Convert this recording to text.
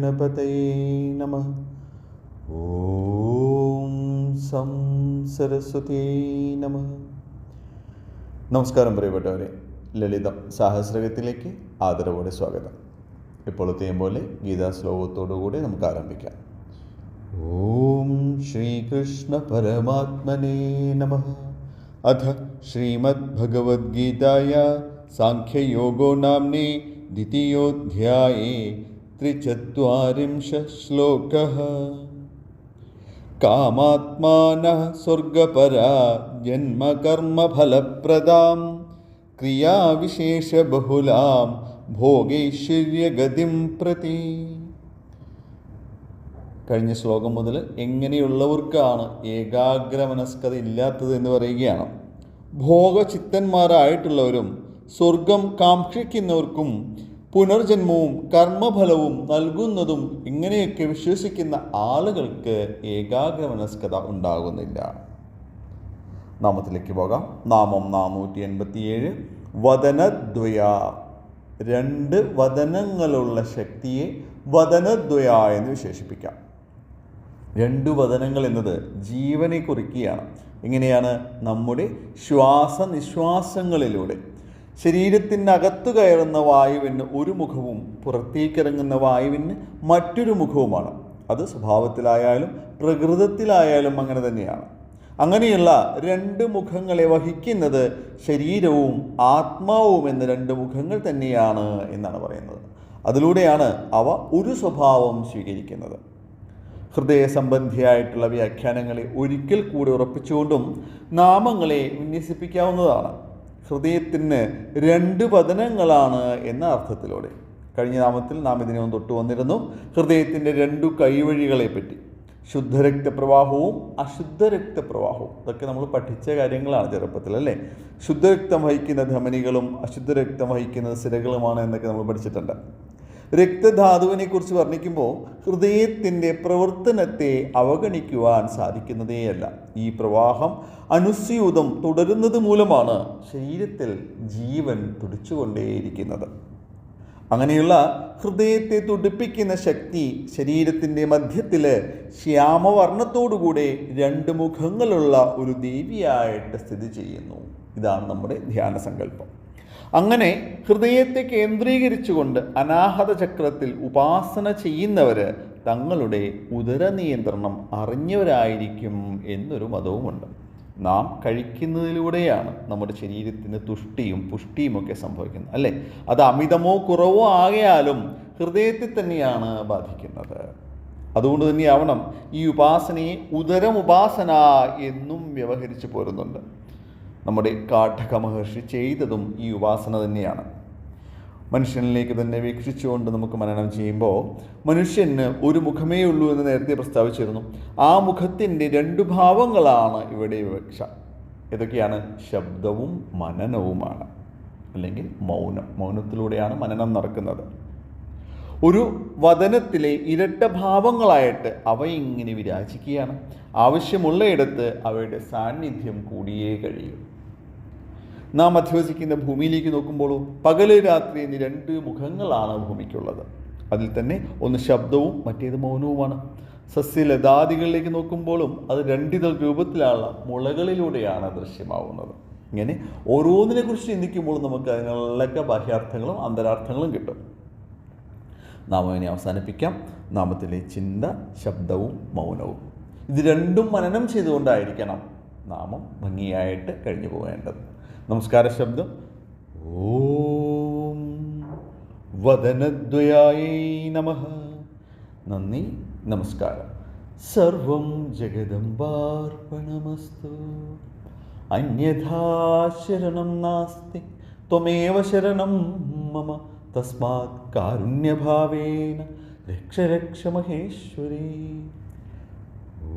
ഗണപതയേ നമഃ. ഓം സം സരസ്വതീ നമഃ. നമസ്കാരം പ്രിയപ്പെട്ടവരെ, ലളിതം സാഹസ്രകത്തിലേക്ക് ആദരവോടെ സ്വാഗതം. ഇപ്പോഴത്തെയും പോലെ ഗീതാ ശ്ലോകത്തോടുകൂടി നമുക്ക് ആരംഭിക്കാം. ഓം ശ്രീകൃഷ്ണ പരമാത്മനേ നമഃ. അഥ ശ്രീമദ്ഭഗവദ്ഗീതായ സാഖ്യയോഗോ നാമ്നേ ദ്വിതീയോധ്യായേ 43 ശ്ലോകഃ. കാമാത്മാനഃ സ്വർഗപരാ ജന്മകർമ്മഫലപ്രദാം ക്രിയാവിശേഷബഹുലാം ഭോഗൈശ്വര്യഗതിം പ്രതി. കഴിഞ്ഞ ശ്ലോകം മുതൽ എങ്ങനെയുള്ളവർക്കാണ് ഏകാഗ്രമനസ്കത ഇല്ലാത്തത് എന്ന് പറയുകയാണ്. ഭോഗചിത്തന്മാരായിട്ടുള്ളവരും സ്വർഗം കാക്ഷിക്കുന്നവർക്കും പുനർജന്മവും കർമ്മഫലവും നൽകുന്നതും ഇങ്ങനെയൊക്കെ വിശ്വസിക്കുന്ന ആളുകൾക്ക് ഏകാഗ്രമനസ്കത ഉണ്ടാകുന്നില്ല. നാമത്തിലേക്ക് പോകാം. നാമം 487. വദനദ്വയ. 2 വദനങ്ങളുള്ള ശക്തിയെ വദനദ്വയ എന്ന് വിശേഷിപ്പിക്കാം. 2 വദനങ്ങൾ എന്നത് ജീവനെ കുറിക്കുകയാണ്. എങ്ങനെയാണ്? നമ്മുടെ ശ്വാസനിശ്വാസങ്ങളിലൂടെ ശരീരത്തിനകത്ത് കയറുന്ന വായുവിന് ഒരു മുഖവും പുറത്തേക്കിറങ്ങുന്ന വായുവിന് മറ്റൊരു മുഖവുമാണ്. അത് സ്വഭാവത്തിലായാലും പ്രകൃതത്തിലായാലും അങ്ങനെ തന്നെയാണ്. അങ്ങനെയുള്ള 2 മുഖങ്ങളെ വഹിക്കുന്നത് ശരീരവും ആത്മാവും എന്ന 2 മുഖങ്ങൾ തന്നെയാണ് എന്നാണ് പറയുന്നത്. അതിലൂടെയാണ് അവ ഒരു സ്വഭാവം സ്വീകരിക്കുന്നത്. ഹൃദയ സംബന്ധിയായിട്ടുള്ള വ്യാഖ്യാനങ്ങളെ ഒരിക്കൽ കൂടി ഉറപ്പിച്ചുകൊണ്ടും നാമങ്ങളെ വിന്യസിപ്പിക്കാവുന്നതാണ്. ഹൃദയത്തിന് 2 വദനങ്ങളാണ് എന്ന അർത്ഥത്തിലൂടെ. കഴിഞ്ഞ നാമത്തിൽ നാം ഇതിനെ തൊട്ട് വന്നിരുന്നു. ഹൃദയത്തിൻ്റെ 2 കൈവഴികളെ പറ്റി, ശുദ്ധരക്തപ്രവാഹവും അശുദ്ധ രക്തപ്രവാഹവും. ഇതൊക്കെ നമ്മൾ പഠിച്ച കാര്യങ്ങളാണ് ചെറുപ്പത്തിൽ, അല്ലേ? ശുദ്ധരക്തം വഹിക്കുന്ന ധമനികളും അശുദ്ധ രക്തം വഹിക്കുന്ന സിരകളുമാണ് എന്നൊക്കെ നമ്മൾ പഠിച്ചിട്ടുണ്ട്. രക്തധാതുവിനെ കുറിച്ച് വർണ്ണിക്കുമ്പോൾ ഹൃദയത്തിൻ്റെ പ്രവർത്തനത്തെ അവഗണിക്കുവാൻ സാധിക്കുന്നതേയല്ല. ഈ പ്രവാഹം അനുസ്യൂതം തുടരുന്നത് മൂലമാണ് ശരീരത്തിൽ ജീവൻ തുടിച്ചുകൊണ്ടേയിരിക്കുന്നത്. അങ്ങനെയുള്ള ഹൃദയത്തെ തുടിപ്പിക്കുന്ന ശക്തി ശരീരത്തിൻ്റെ മധ്യത്തിൽ ശ്യാമവർണ്ണത്തോടുകൂടെ 2 മുഖങ്ങളുള്ള ഒരു ദേവിയായിട്ട് സ്ഥിതി ചെയ്യുന്നു. ഇതാണ് നമ്മുടെ ധ്യാന സങ്കല്പം. അങ്ങനെ ഹൃദയത്തെ കേന്ദ്രീകരിച്ചുകൊണ്ട് അനാഹത ചക്രത്തിൽ ഉപാസന ചെയ്യുന്നവർ തങ്ങളുടെ ഉദരനിയന്ത്രണം അറിഞ്ഞവരായിരിക്കും എന്നൊരു മതവുമുണ്ട്. നാം കഴിക്കുന്നതിലൂടെയാണ് നമ്മുടെ ശരീരത്തിന് തുഷ്ടിയും പുഷ്ടിയും ഒക്കെ സംഭവിക്കുന്നത്, അല്ലേ? അത് അമിതമോ കുറവോ ആകയാലും ഹൃദയത്തിൽ തന്നെയാണ് ബാധിക്കുന്നത്. അതുകൊണ്ട് തന്നെയാവണം ഈ ഉപാസനയെ ഉദരമുപാസന എന്നും വ്യവഹരിച്ചു പോരുന്നുണ്ട്. നമ്മുടെ കാഠക മഹർഷി ചെയ്തതും ഈ ഉപാസന തന്നെയാണ്. മനുഷ്യനിലേക്ക് തന്നെ വീക്ഷിച്ചുകൊണ്ട് നമുക്ക് മനനം ചെയ്യുമ്പോൾ മനുഷ്യന് ഒരു മുഖമേ ഉള്ളൂ എന്ന് നേരത്തെ പ്രസ്താവിച്ചിരുന്നു. ആ മുഖത്തിൻ്റെ 2 ഭാവങ്ങളാണ് ഇവിടെ വിവക്ഷ. ഏതൊക്കെയാണ്? ശബ്ദവും മനനവുമാണ്, അല്ലെങ്കിൽ മൗനത്തിലൂടെയാണ് മനനം നടക്കുന്നത്. ഒരു വദനത്തിലെ ഇരട്ട ഭാവങ്ങളായിട്ട് അവ ഇങ്ങനെ വിരാജിക്കുകയാണ്. ആവശ്യമുള്ളയിടത്ത് അവയുടെ സാന്നിധ്യം കൂടിയേ കഴിയും. നാം അധിവസിക്കുന്ന ഭൂമിയിലേക്ക് നോക്കുമ്പോഴോ പകല് രാത്രി എന്നീ 2 മുഖങ്ങളാണ് ഭൂമിക്കുള്ളത്. അതിൽ തന്നെ ഒന്ന് ശബ്ദവും മറ്റേത് മൗനവുമാണ്. സസ്യലതാദികളിലേക്ക് നോക്കുമ്പോഴും അത് 2 ഇതൾ രൂപത്തിലുള്ള മുളകളിലൂടെയാണ് ദൃശ്യമാവുന്നത്. ഇങ്ങനെ ഓരോന്നിനെ കുറിച്ച് ചിന്തിക്കുമ്പോൾ നമുക്ക് അതിനുള്ളൊക്കെ ബാഹ്യാർത്ഥങ്ങളും അന്തരാർത്ഥങ്ങളും കിട്ടും. നാമം അവസാനിപ്പിക്കാം. നാമത്തിലെ ചിന്ത, ശബ്ദവും മൗനവും, ഇത് 2ഉം മനനം ചെയ്തുകൊണ്ടായിരിക്കണം നാമം ഭംഗിയായിട്ട് കഴിഞ്ഞു പോകേണ്ടത്. നമസ്കാര ശബ്ദം. ഓം വദനദ്വയായൈ നമഃ. നന്ദി, നമസ്കാരം. സർവം ജഗദംബാർപ്പണമസ്തു. അന്യഥാ ശരണം നാസ്തി ത്വമേവ ശരണം മമ. തസ്മാത് കാരുണ്യഭാവേന രക്ഷ രക്ഷ മഹേശ്വരി. ഓ